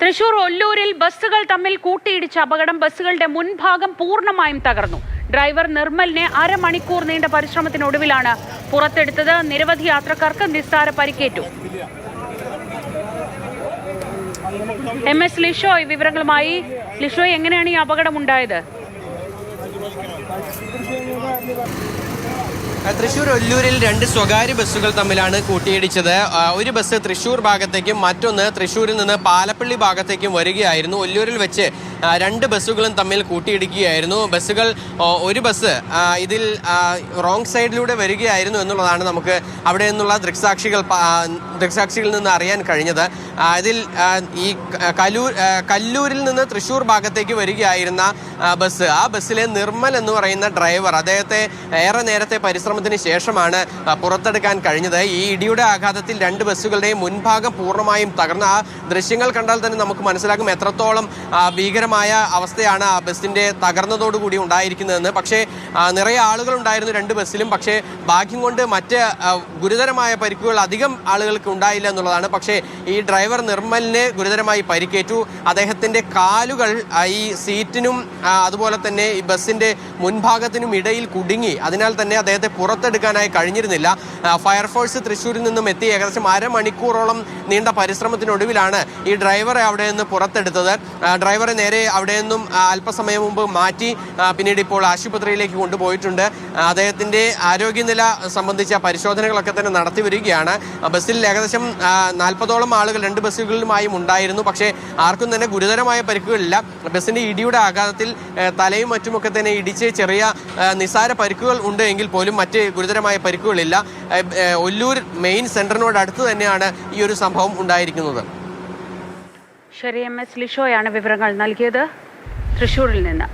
തൃശൂർ ഒല്ലൂരിൽ ബസ്സുകൾ തമ്മിൽ കൂട്ടിയിടിച്ച അപകടം. ബസ്സുകളുടെ മുൻഭാഗം പൂർണ്ണമായും തകർന്നു. ഡ്രൈവർ നിർമ്മലിനെ അരമണിക്കൂർ നീണ്ട പരിശ്രമത്തിനൊടുവിലാണ് പുറത്തെടുത്തത്. നിരവധി യാത്രക്കാർക്ക് നിസ്സാര പരിക്കേറ്റു. MS ലിഷോയ് വിവരങ്ങളുമായി. ലിഷോയ്, എങ്ങനെയാണ് ഈ അപകടം ഉണ്ടായത്? തൃശൂർ ഒല്ലൂരിൽ രണ്ട് സ്വകാര്യ ബസ്സുകൾ തമ്മിലാണ് കൂട്ടിയിടിച്ചത്. ഒരു ബസ് തൃശൂർ ഭാഗത്തേക്കും മറ്റൊന്ന് തൃശൂരിൽ നിന്ന് പാലപ്പള്ളി ഭാഗത്തേക്കും വരികയായിരുന്നു. ഒല്ലൂരിൽ വെച്ച് രണ്ട് ബസ്സുകളും തമ്മിൽ കൂട്ടിയിടിക്കുകയായിരുന്നു. ഒരു ബസ് ഇതിൽ റോങ് സൈഡിലൂടെ വരികയായിരുന്നു എന്നുള്ളതാണ് നമുക്ക് അവിടെ നിന്നുള്ള ദൃക്സാക്ഷികളിൽ നിന്ന് അറിയാൻ കഴിഞ്ഞത്. ഇതിൽ ഈ കല്ലൂരിൽ നിന്ന് തൃശൂർ ഭാഗത്തേക്ക് വരികയായിരുന്ന ബസ്, ആ ബസ്സിലെ നിർമ്മൽ എന്ന് പറയുന്ന ഡ്രൈവർ, അദ്ദേഹത്തെ ഏറെ നേരത്തെ പരിശ്രമത്തിന് ശേഷമാണ് പുറത്തെടുക്കാൻ കഴിഞ്ഞത്. ഈ ഇടിയുടെ ആഘാതത്തിൽ രണ്ട് ബസ്സുകളുടെയും മുൻഭാഗം പൂർണ്ണമായും തകർന്ന ആ ദൃശ്യങ്ങൾ കണ്ടാൽ തന്നെ നമുക്ക് മനസ്സിലാക്കും എത്രത്തോളം ഭീകരമായ അവസ്ഥയാണ് ആ ബസ്സിന്റെ തകർന്നതോടുകൂടി ഉണ്ടായിരിക്കുന്നതെന്ന്. പക്ഷേ നിറയെ ആളുകൾ ഉണ്ടായിരുന്നു രണ്ട് ബസ്സിലും. പക്ഷേ ഭാഗ്യം കൊണ്ട് മറ്റ് ഗുരുതരമായ പരിക്കുകൾ അധികം ആളുകൾക്ക് ഉണ്ടായില്ല എന്നുള്ളതാണ്. പക്ഷേ ഈ ഡ്രൈവർ നിർമ്മലിന് ഗുരുതരമായി പരിക്കേറ്റു. അദ്ദേഹത്തിന്റെ കാലുകൾ ഈ സീറ്റിനും അതുപോലെ തന്നെ ഈ ബസ്സിന്റെ മുൻഭാഗത്തിനും ഇടയിൽ കുടുങ്ങി. അതിനാൽ തന്നെ അദ്ദേഹത്തെ പുറത്തെടുക്കാനായി കഴിഞ്ഞിരുന്നില്ല. ഫയർഫോഴ്സ് തൃശ്ശൂരിൽ നിന്നും എത്തി ഏകദേശം അരമണിക്കൂറോളം നീണ്ട പരിശ്രമത്തിനൊടുവിലാണ് ഈ ഡ്രൈവറെ അവിടെ നിന്ന് പുറത്തെടുത്തത്. ഡ്രൈവറെ നേരെ അവിടെ നിന്നും അല്പസമയം മുമ്പ് മാറ്റി പിന്നീട് ഇപ്പോൾ ആശുപത്രിയിലേക്ക് കൊണ്ടുപോയിട്ടുണ്ട്. അദ്ദേഹത്തിന്റെ ആരോഗ്യനില സംബന്ധിച്ച പരിശോധനകളൊക്കെ തന്നെ നടത്തി വരികയാണ്. ബസ്സിൽ ഏകദേശം 40ഓളം ആളുകൾ രണ്ട് ബസ്സുകളിലുമായും ഉണ്ടായിരുന്നു. പക്ഷേ ആർക്കും തന്നെ ഗുരുതരമായ പരിക്കുകളില്ല. ബസ്സിന്റെ ഇടിയുടെ ആഘാതത്തിൽ തലയും മറ്റുമൊക്കെ തന്നെ ഇടിച്ച് ചെറിയ നിസ്സാര പരിക്കുകൾ ഉണ്ട് എങ്കിൽ പോലും മറ്റ് ഗുരുതരമായ പരിക്കുകളില്ല. ഒല്ലൂർ മെയിൻ സെന്ററിനോട് അടുത്ത് തന്നെയാണ് ഈ ഒരു സംഭവം ഉണ്ടായിരിക്കുന്നത്. ശരി, MS ലിഷോയാണ് വിവരങ്ങൾ നൽകിയത് തൃശ്ശൂരിൽ നിന്ന്.